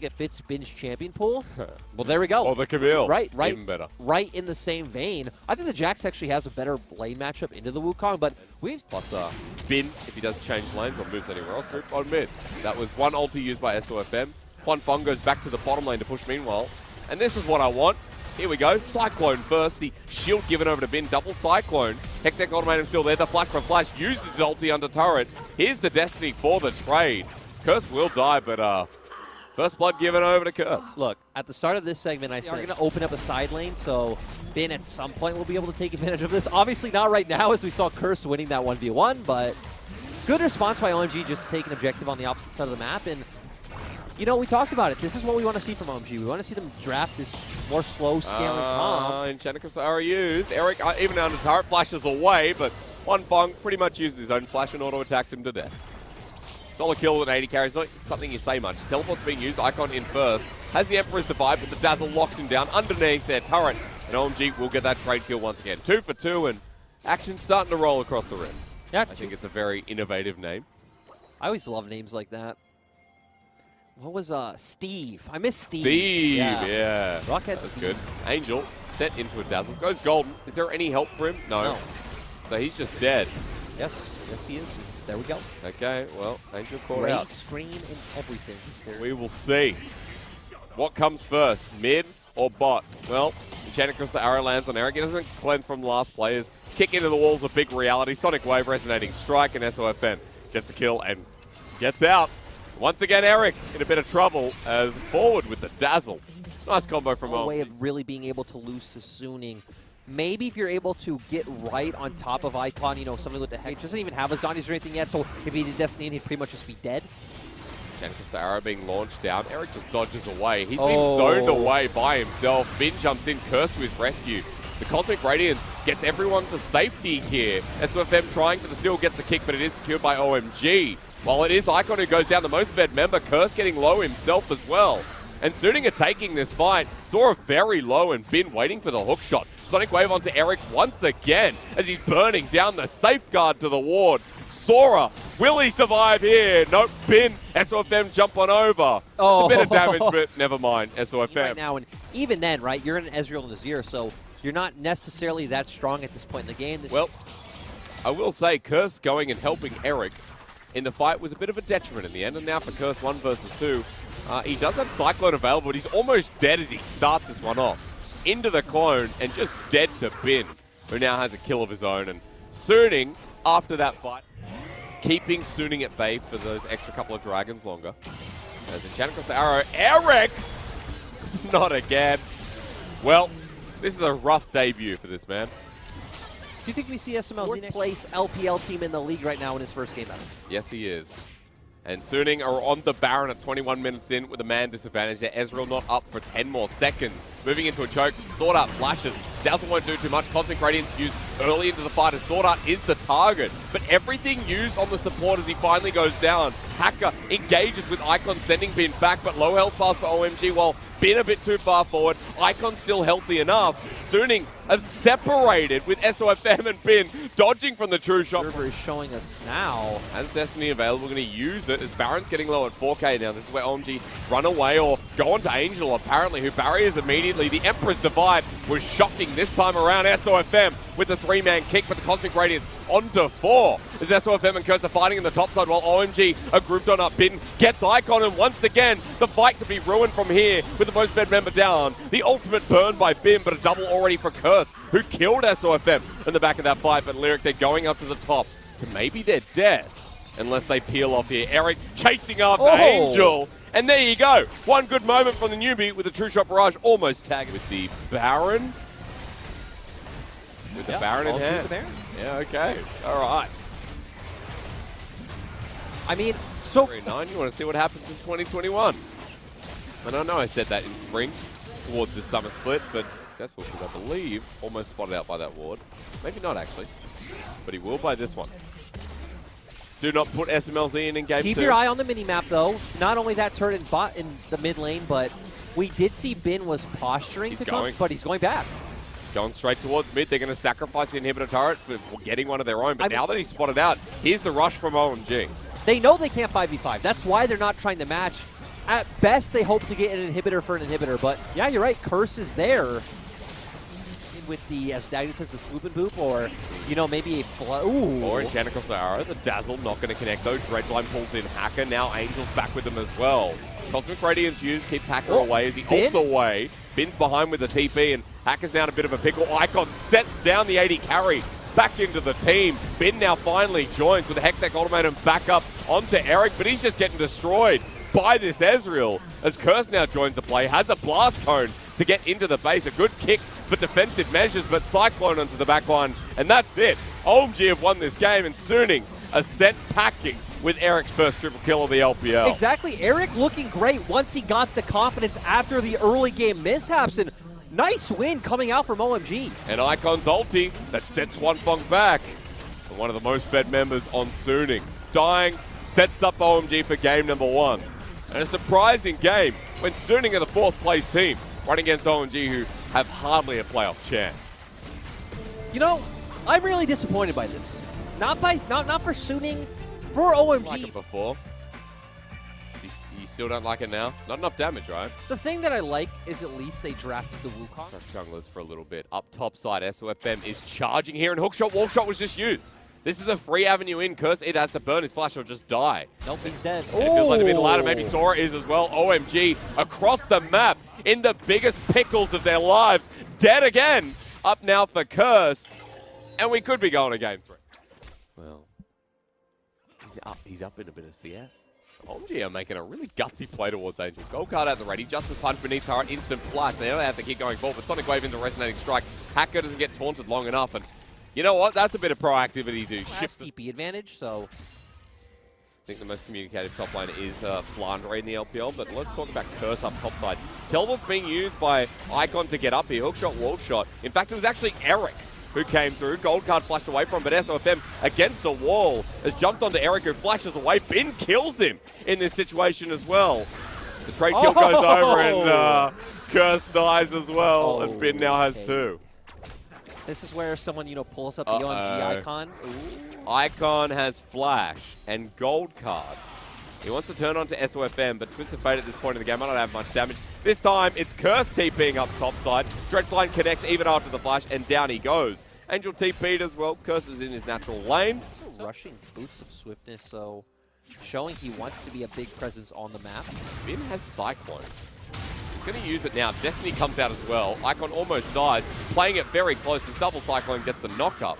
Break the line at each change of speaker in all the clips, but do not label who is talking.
It fits Bin's champion pool. Well, there we go.
Or the Camille.
Right.
Even better.
Right in the same vein. I think the Jax actually has a better lane matchup into the Wukong, but we've...
Plus, Bin, if he does change lanes or moves anywhere else, group on mid. That was one ulti used by Sofm. Huan Feng goes back to the bottom lane to push meanwhile. And this is what I want. Here we go. Cyclone first. The shield given over to Bin. Double Cyclone. Hextech Automated still there. The flash from Flash uses his ulti under turret. Here's the destiny for the trade. Curse will die, but first blood given over to Curse.
Look, at the start of this segment, I said we're going to open up a side lane, so Bin at some point will be able to take advantage of this. Obviously not right now, as we saw Curse winning that 1v1, but good response by OMG just to take an objective on the opposite side of the map. And, you know, we talked about it. This is what we want to see from OMG. We want to see them draft this more slow scaling comp.
Enchantress are used. Eric, even under turret, flashes away, but Huan Feng pretty much uses his own flash and auto attacks him to death. Solid kill with 80 carries, not something you say much. Teleport's being used, Icon in first. Has the Emperor's Divide, but the Dazzle locks him down underneath their turret. And OMG will get that trade kill once again. 2 for 2, and action's starting to roll across the rim.
Yeah,
I think it's a very innovative name.
I always love names like that. What was Steve? I miss Steve.
Steve, yeah.
Rockhead
That's
Steve.
good. Angel set into a Dazzle. Goes golden. Is there any help for him? No. So he's just dead.
Yes, he is. There we go.
Okay, well, Angel caught
Great
out.
screen and everything.
We will see. What comes first, mid or bot? Well, Enchanted Crystal Arrow lands on Eric. He doesn't cleanse from the last players. Kick into the walls of big reality. Sonic Wave, Resonating Strike, and Sofm gets a kill and gets out. Once again, Eric in a bit of trouble as forward with the Dazzle. Nice combo from
A way
OMG.
of really being able to lose to Suning. Maybe if you're able to get right on top of Icon, you know, something with the hex. Doesn't even have a zombies or anything yet, so if he did Destiny, he'd pretty much just be dead.
Arrow being launched down. Eric just dodges away. He's been zoned away by himself. Bin jumps in, Curse to his rescue. The Cosmic Radiance gets everyone to safety here. SFM trying for the steal, gets a kick, but it is secured by OMG. While it is Icon who goes down, the most fed member, Curse getting low himself as well. And Suning are taking this fight. Sora very low and Bin waiting for the hook shot. Sonic Wave onto Eric once again as he's burning down the safeguard to the ward. Sora, will he survive here? Nope, Bin, SOFM jump on over. It's a bit of damage, but never mind, SOFM.
Right now, and even then, right, you're in Ezreal and Azir, so you're not necessarily that strong at this point in the game.
Well, I will say Curse going and helping Eric in the fight was a bit of a detriment in the end, and now for Curse 1 versus 2, he does have Cyclone available, but he's almost dead as he starts this one off. Into the clone, and just dead to Bin, who now has a kill of his own. And Suning, after that fight, keeping Suning at bay for those extra couple of dragons longer. As Enchanted Cross the Arrow, Eric! Not again. Well, this is a rough debut for this man.
Do you think we see SMLZ next place LPL team in the league right now in his first game ever?
Yes, he is. And Suning are on the Baron at 21 minutes in with a man disadvantage there. Ezreal not up for 10 more seconds. Moving into a choke. Sword Art flashes. Dazzle won't do too much. Cosmic Radiance used early into the fight as Sword Art is the target. But everything used on the support as he finally goes down. Hacker engages with Icon sending Bin back, but low health pass for OMG while Bin a bit too far forward. Icon still healthy enough. Suning have separated with SOFM and Bin dodging from the true shot.
River is showing us now.
Has Destiny available, going to use it as Baron's getting low at 4k now. This is where OMG run away or go on to Angel apparently, who barriers immediately. The Emperor's Divide was shocking this time around. SOFM with the 3-man kick, but the Cosmic Radiance onto 4 as SOFM and Curse are fighting in the top side while OMG are grouped on up. Bin gets Icon, and once again the fight could be ruined from here with the most fed member down. The ultimate burn by Bin, but a double already for Curse, who killed SOFM in the back of that fight. But Lyric, they're going up to the top. And maybe they're dead unless they peel off here. Eric chasing after Angel. And there you go. One good moment from the newbie with the true shot barrage almost tagged with the Baron. With the Baron in hand. Yeah, okay. All right.
I mean, so...
3-9, you want to see what happens in 2021. And I know I said that in spring towards the summer split, but successful because I believe almost spotted out by that ward. Maybe not actually, but he will by this one. Do not put SMLZ in game 2.
Keep your eye on the mini-map, though. Not only that turret in bot in the mid lane, but we did see Bin was posturing to come, but he's going back.
Going straight towards mid. They're going to sacrifice the inhibitor turret for getting one of their own. But now that he's spotted out, here's the rush from OMG.
They know they can't 5v5. That's why they're not trying to match At best, they hope to get an inhibitor for an inhibitor, but yeah, you're right. Curse is there with the, as Dagny says, the swoop and boop, or, you know, maybe a flow.
Or Enchanted Arrow. The Dazzle not going to connect though. Dredgeline pulls in Hacker. Now Angel's back with them as well. Cosmic Radiance used, keeps Hacker away as he ults away. Bin's behind with the TP, and Hacker's now in a bit of a pickle. Icon sets down the 80 carry. Back into the team. Bin now finally joins with the Hextech Ultimatum back up onto Eric, but he's just getting destroyed by this Ezreal as Curse now joins the play, has a blast cone to get into the base. A good kick for defensive measures, but Cyclone onto the back line, and that's it. OMG have won this game, and Suning are sent packing with Eric's first triple kill of the LPL.
Exactly. Eric looking great once he got the confidence after the early game mishaps, and nice win coming out from OMG.
And Icon's ulti that sets Wanfeng back. And one of the most fed members on Suning. Dying sets up OMG for game number 1. And a surprising game when Suning are the 4th place team running against OMG, who have hardly a playoff chance.
You know, I'm really disappointed by this. Not for Suning, for OMG.
Like it before. You still don't like it now? Not enough damage, right?
The thing that I like is at least they drafted the Wukong.
Junglers for a little bit. Up top side, Sofm is charging here, and hookshot, wallshot was just used. This is a free avenue in. Curse either has to burn his flash or just die.
Nope, he's dead.
And it feels like the middle ladder. Maybe Sora is as well. OMG across the map in the biggest pickles of their lives. Dead again. Up now for Curse. And we could be going to game 3. Well, he's up in a bit of CS. OMG are making a really gutsy play towards Angel. Gold card at the ready. Just a punch beneath her. Instant flash. They don't have to keep going forward. But Sonic Wave into Resonating Strike. Hacker doesn't get taunted long enough. And you know what? That's a bit of proactivity to shift
TP advantage, so
I think the most communicative top lane is Flandre in the LPL, but let's talk about Curse up top side. Teleport's being used by Icon to get up here. Hookshot, wall shot. In fact, it was actually Eric who came through. Gold card flashed away from, but Sofm against the wall has jumped onto Eric, who flashes away. Bin kills him in this situation as well. The trade kill goes over, and Curse dies as well, and Bin now has 2.
This is where someone, you know, pulls up the OMG icon. Ooh.
Icon has flash and gold card. He wants to turn on to Sofm, but Twisted Fate at this point in the game, I don't have much damage. This time, it's Curse TPing up top side. Dredgeline connects even after the flash, and down he goes. Angel TP'd as well. Curse is in his natural lane.
Rushing boots of swiftness, so showing he wants to be a big presence on the map.
Bin has Cyclone. He's going to use it now. Destiny comes out as well. Icon almost dies. Playing it very close. His double Cyclone gets a knock-up.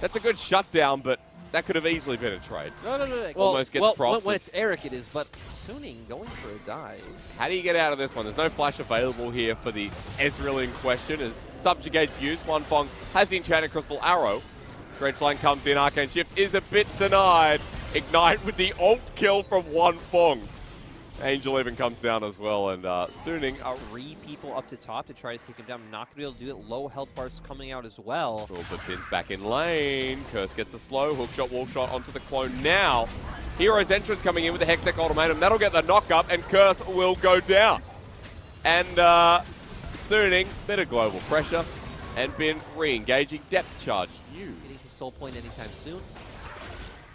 That's a good shutdown, but that could have easily been a trade.
No.
Almost gets props.
When it's Eric, it is, but Suning going for a dive.
How do you get out of this one? There's no flash available here for the Ezreal in question as Subjugate's use. Wanfeng has the Enchanted Crystal Arrow. Dredgeline comes in. Arcane Shift is a bit denied. Ignite with the ult kill from Wanfeng. Angel even comes down as well, and Suning are
3 people up to top to try to take him down. Not going to be able to do it. Low health bars coming out as well.
But Bin's back in lane. Curse gets the slow. Hookshot, wall shot onto the clone now. Hero's entrance coming in with the Hextech Ultimatum. That'll get the knock up, and Curse will go down. And Suning, bit of global pressure. And Bin re-engaging depth charge.
Getting his soul point anytime soon.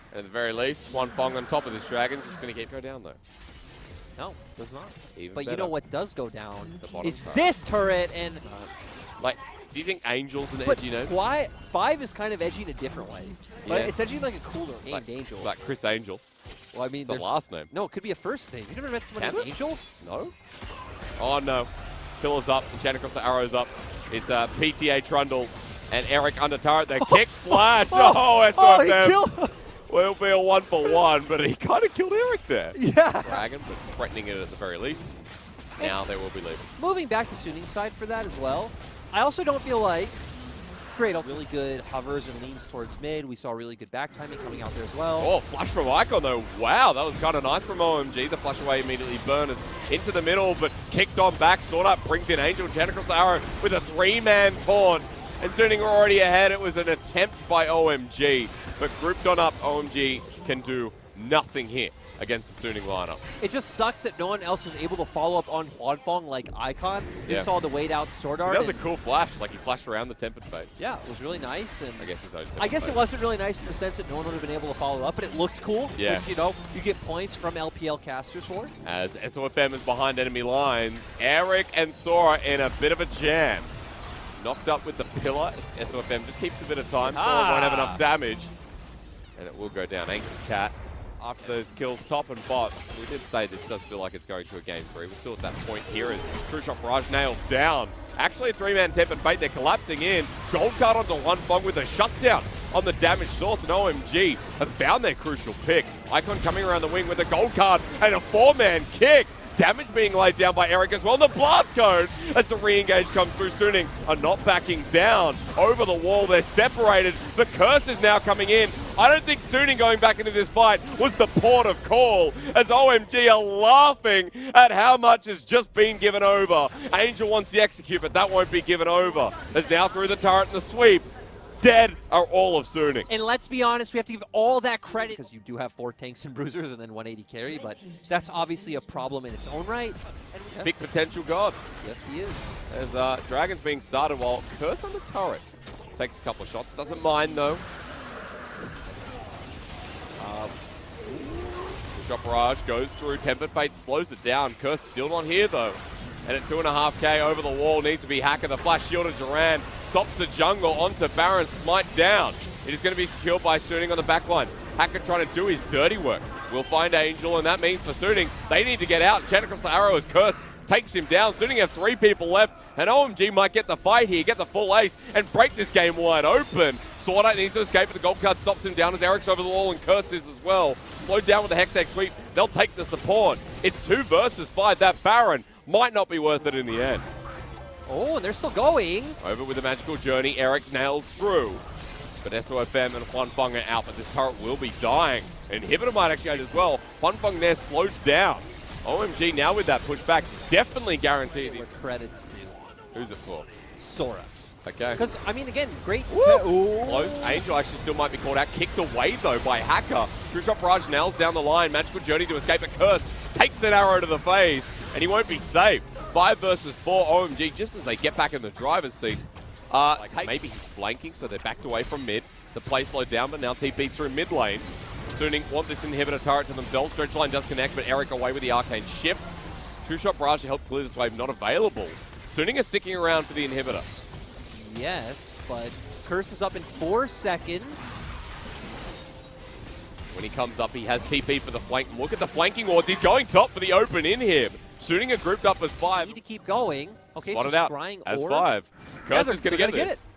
And at the very least, Wanfeng on top of this dragon's just going to keep go down though.
No, does not.
Even
but
better.
You know what does go down is
side.
this turret, and
like, do you think Angel's an edgy name?
Why 5 is kind of edgy in a different way, but
Yeah.
it's edgy like a cooler named Angel.
Like Chris Angel.
Well, I mean,
It's a last name.
No, it could be a first name. You never met someone
Can
named
it?
Angel?
No. Oh no. Pillars up. Enchanted Cross the arrows up. It's PTA Trundle and Eric under turret. They kick flash.
He
Sofm.
killed.
Will be a 1-for-1, but he kind of killed Eric there.
Yeah.
Dragon, but threatening it at the very least. Now they will be leaving.
Moving back to Suning's side for that as well. I also don't feel like great. Really good hovers and leans towards mid. We saw really good back timing coming out there as well.
Oh, flash from Icon though. Wow, that was kind of nice from OMG. The flash away immediately burners into the middle, but kicked on back. Sword up, brings in Angel and Enchanted Cross the arrow with a 3-man taunt. And Suning were already ahead. It was an attempt by OMG, but grouped on up, OMG can do nothing here against the Suning lineup.
It just sucks that no one else was able to follow up on Huanfeng like Icon. We saw the wait out sword art.
That was a cool flash, like he flashed around the tempered fate.
Yeah, it was really nice. And
I guess
it wasn't really nice in the sense that no one would have been able to follow up, but it looked cool.
Yeah.
Which, you know, you get points from LPL casters for.
As Sofm is behind enemy lines, Eric and Sora in a bit of a jam. Knocked up with the pillar. Sofm just keeps a bit of time. Sora won't have enough damage. And it will go down. Ankle Cat. After those kills top and bot, we did say this does feel like it's going to a game 3. We're still at that point here as True Shot Barrage nails down. Actually a 3-man temp and bait, they're collapsing in. Gold card onto Huanfeng with a shutdown on the damage source, and OMG have found their crucial pick. Icon coming around the wing with a gold card and a 4-man kick. Damage being laid down by Eric as well. And the blast code as the re-engage comes through. Suning are not backing down. Over the wall, they're separated. The curse is now coming in. I don't think Suning going back into this fight was the port of call, as OMG are laughing at how much has just been given over. Angel wants the execute, but that won't be given over. As now through the turret and the sweep, dead are all of Suning.
And let's be honest, we have to give all that credit because you do have 4 tanks and bruisers and then 180 carry, but that's obviously a problem in its own right. And
Big potential god.
Yes, he is.
As Dragon's being started while Curse on the turret takes a couple of shots. Doesn't mind though. Shot Barrage goes through. Tempered Fate slows it down. Curse still not here though. And at 2.5k over the wall needs to be Hacker. The flash shield of Duran stops the jungle onto Baron. Smite down. It is going to be secured by Suning on the backline. Hacker trying to do his dirty work. We'll find Angel, and that means for Suning, they need to get out. Chen across the arrow as Curse takes him down. Suning have 3 people left, and OMG might get the fight here, get the full ace, and break this game wide open. Sword Art needs to escape, but the gold card stops him down as Eric's over the wall and Curse is as well. Slowed down with the Hextech sweep. They'll take the support. It's 2 versus 5. That Baron might not be worth it in the end.
Oh, and they're still going.
Over with the magical journey, Eric nails through. But Sofm and Huanfeng are out, but this turret will be dying. Inhibitor might actually out as well. Huanfeng there slowed down. OMG now with that pushback, definitely guaranteed.
What credits do.
Who's it for?
Sora.
Okay.
Because, I mean, again, great.
Close. Angel actually still might be caught out. Kicked away, though, by Hacker. True Shot Barrage nails down the line. Magical Journey to escape, but Curse takes an arrow to the face, and he won't be safe. 5 versus 4. OMG, just as they get back in the driver's seat. Maybe he's flanking, so they're backed away from mid. The play slowed down, but now TP through mid lane. Suning want this inhibitor turret to themselves. Stretch line does connect, but Eric away with the arcane shift. True Shot Barrage to help clear this wave, not available. Suning is sticking around for the inhibitor.
Yes, but Curse is up in 4 seconds.
When he comes up, he has TP for the flank. Look at the flanking wards. He's going top for the open inhib. Suning are grouped up as 5.
Need to keep going. Okay,
Spotted
so
out
scrying
as
orb.
5. Curse is going to get this.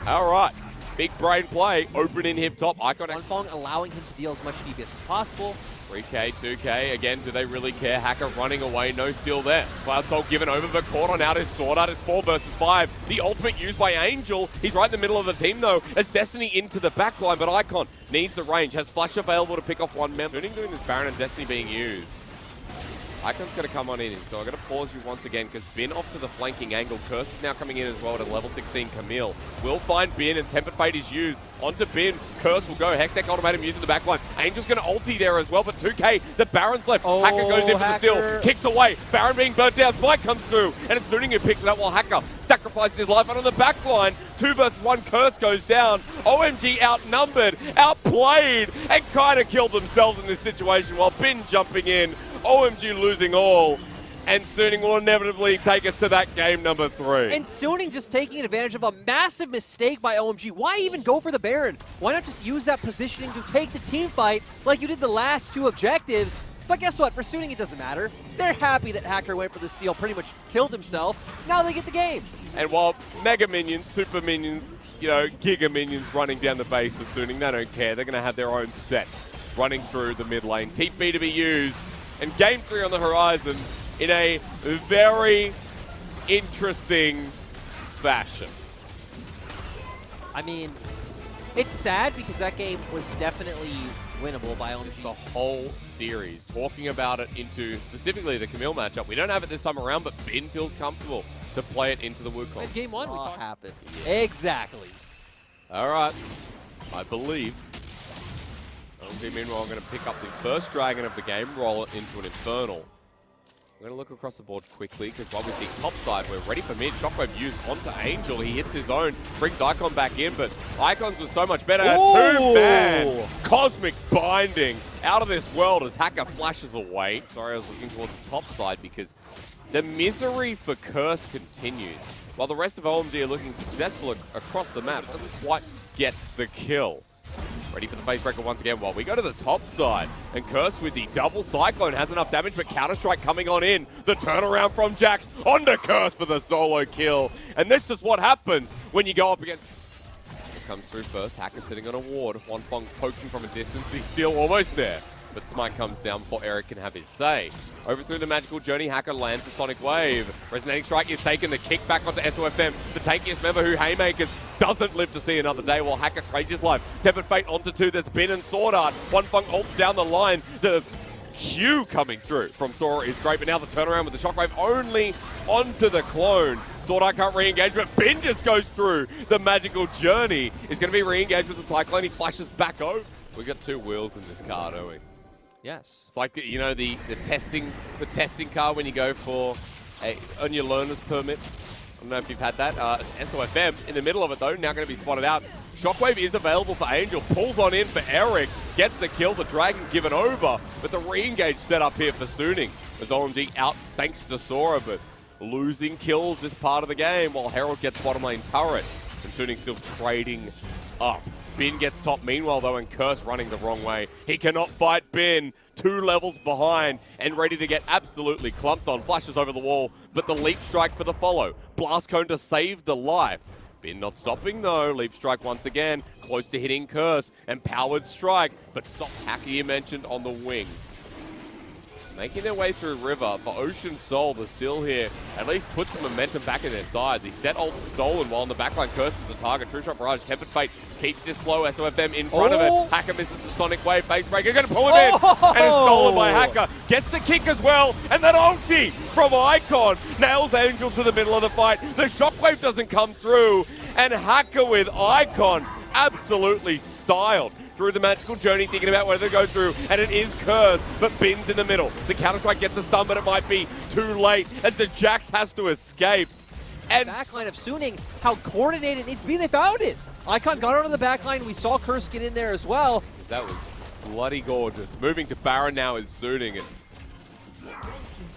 All right. Big brain play. Open inhib top. Icon
Huanfeng allowing him to deal as much DPS as possible.
3k, 2k. Again, do they really care? Hacker running away. No steal there. Cloud Soul given over, but caught on out his sword art. It's 4 versus 5. The ultimate used by Angel. He's right in the middle of the team, though, as Destiny into the backline, but Icon needs the range. Has flash available to pick off 1 member. Suning doing this Baron and Destiny being used. Icon's going to come on in, so I'm going to pause you once again because Bin off to the flanking angle. Curse is now coming in as well to level 16 Camille. Will find Bin and Tempered Fate is used. Onto Bin. Curse will go. Hextech ultimatum using the backline. Angel's going to ulti there as well, but 2k. The Baron's left.
Oh,
Hacker goes in for the steal.
Hacker.
Kicks away. Baron being burnt down. Spike comes through, and it's Suning who picks it up while Hacker sacrifices his life. And on the backline, 2 versus 1. Curse goes down. OMG outnumbered, outplayed, and kind of killed themselves in this situation while Bin jumping in. OMG losing all, and Suning will inevitably take us to that game number 3.
And Suning just taking advantage of a massive mistake by OMG. Why even go for the Baron? Why not just use that positioning to take the team fight like you did the last 2 objectives? But guess what? For Suning, it doesn't matter. They're happy that Hacker went for the steal, pretty much killed himself. Now they get the game.
And while Mega Minions, Super Minions, you know, Giga Minions running down the base of Suning, they don't care. They're going to have their own set running through the mid lane. TP to be used. And Game 3 on the horizon in a very interesting fashion.
I mean, it's sad because that game was definitely winnable by OMG.
The whole series, talking about it into specifically the Camille matchup. We don't have it this time around, but Bin feels comfortable to play it into the Wukong.
In Game 1, we talked happened. Exactly.
All right. I believe OMG, meanwhile, going to pick up the first dragon of the game, roll it into an Infernal. We're going to look across the board quickly, because while we see top side, we're ready for mid. Shockwave used onto Angel. He hits his own, brings Icon back in, but Icon's was so much better. Two-man Cosmic Binding out of this world as Hacker flashes away. Sorry, I was looking towards the top side, because the misery for Curse continues. While the rest of OMG are looking successful across the map, it doesn't quite get the kill. Ready for the face breaker once again while we go to the top side. And Curse with the double Cyclone has enough damage, but Counter-Strike coming on in. The turnaround from Jax onto Curse for the solo kill. And this is what happens when you go up against... Comes through first, Hacker sitting on a ward. Wanfeng poking from a distance, he's still almost there. But Smite comes down before Eric can have his say. Over through the magical journey, Hacker lands the Sonic Wave. Resonating Strike is taken, the kick back onto Sofm. The tankiest member who Haymakers doesn't live to see another day while Hacker trades his life. Tempered Fate onto two, that's Bin and Sword Art. Wanfeng ults down the line. The Q coming through from Sora is great, but now the turnaround with the Shockwave only onto the clone. Sword Art can't re-engage, but Bin just goes through. The magical journey is going to be re-engaged with the Cyclone. He flashes back over. We've got two wheels in this car, don't we?
Yes.
It's like, you know, the testing car when you go for on your learner's permit. I don't know if you've had that. Sofm in the middle of it though, now going to be spotted out. Shockwave is available for Angel, pulls on in for Eric, gets the kill, the Dragon given over, but the re-engage set up here for Suning. As OMG out thanks to Sora, but losing kills this part of the game while Herald gets bottom lane turret. And Suning still trading up. Bin gets top meanwhile though, and Curse running the wrong way. He cannot fight Bin, 2 levels behind and ready to get absolutely clumped on. Flashes over the wall, but the Leap Strike for the follow. Blast Cone to save the life. Bin not stopping though, Leap Strike once again, close to hitting Curse, and Powered Strike, but stop Hacker you mentioned on the wing. Making their way through River, but Ocean Soul, they're still here. At least put some momentum back in their side. The set ult stolen while in the backline Curse is the target. True Shot Barrage, Tempered Fate keeps this slow. Sofm in front of it. Hacker misses the Sonic Wave. Face Breaker going to pull him in. And it's stolen by Hacker. Gets the kick as well. And that ulti from Icon nails Angel to the middle of the fight. The Shockwave doesn't come through. And Hacker with Icon absolutely styled through the magical journey, thinking about whether to go through, and it is Curse, but Bin's in the middle. The Counter-Strike gets the stun, but it might be too late as the Jax has to escape. And
backline of Suning, how coordinated it needs to be, they found it! Icon got onto the backline, we saw Curse get in there as well.
That was bloody gorgeous. Moving to Baron now is Suning, and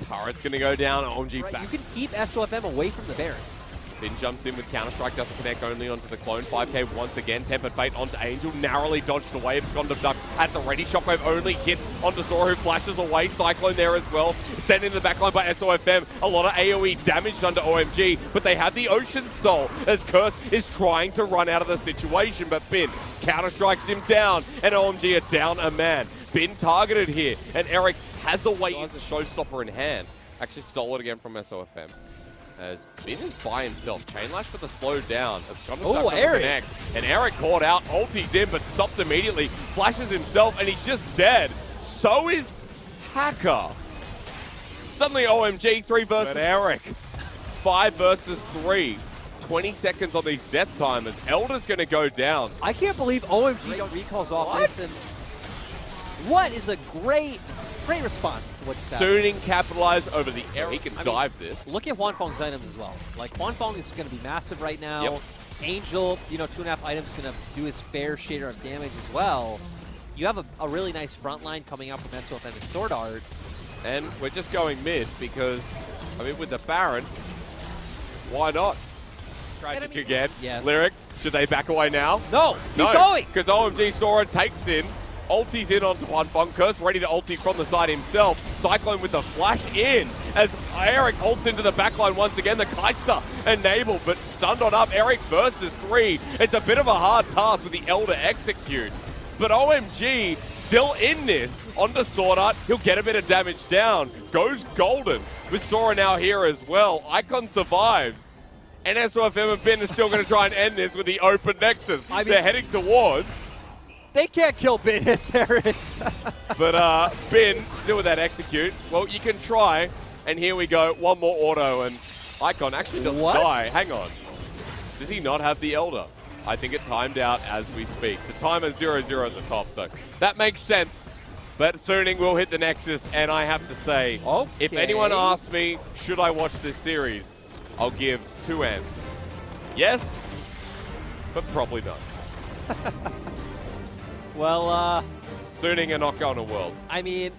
turret's gonna go down, OMG
right,
back.
you can keep Sofm away from the Baron.
Bin jumps in with Counter-Strike, doesn't connect only onto the clone. 5k once again, Tempered Fate onto Angel, narrowly dodged away. It's gone to Duck at the ready. Shockwave only hits onto Sora, who flashes away. Cyclone there as well. Sent in the backline by Sofm. A lot of AoE damaged under OMG, but they have the Ocean Stole as Curse is trying to run out of the situation, but Bin Counter-Strikes him down, and OMG are down a man. Bin targeted here, and Eric has a way as a showstopper in hand. Actually stole it again from Sofm. As Bin is by himself. Chain Lash for the slow down.
Oh, Eric!
Connect. And Eric caught out, ulti's in, but stopped immediately. Flashes himself, and he's just dead. So is Hacker. Suddenly OMG, 3 versus Eric. 5 versus 3. 20 seconds on these death timers. Elder's going to go down.
I can't believe OMG recalls off this, and what is a great response to what just happened.
Suning capitalized over the air. He can dive this.
Look at Wanfeng's items as well. Like, Wanfeng is going to be massive right now.
Yep.
Angel, 2.5 items, going to do his fair share of damage as well. You have a really nice front line coming out from Sofm and Sword Art.
And we're just going mid because, I mean, with the Baron, why not? Tragic again.
Yes.
Lyric, should they back away now?
No, keep going.
Because OMG Sora takes in. Ulti's in onto Wanfeng. Curse ready to ulti from the side himself. Cyclone with the flash in as Eric ults into the backline once again. The Kai'Sa enabled, but stunned on up. Eric versus 3. It's a bit of a hard task with the Elder execute. But OMG still in this. Onto Sword Art. He'll get a bit of damage down. Goes golden with Sora now here as well. Icon survives. And Sofm and Bin are still going to try and end this with the open Nexus. They're heading towards.
They can't kill Bin as there is.
But Bin, still with that execute. Well, you can try. And here we go. One more auto. And Icon actually doesn't die. Hang on. Does he not have the Elder? I think it timed out as we speak. The timer's 0-0 at the top, so that makes sense. But Suning will hit the Nexus, and I have to say, if anyone asks me, should I watch this series, I'll give 2 answers. Yes, but probably not.
Well,
Suning are not going to Worlds.
I mean,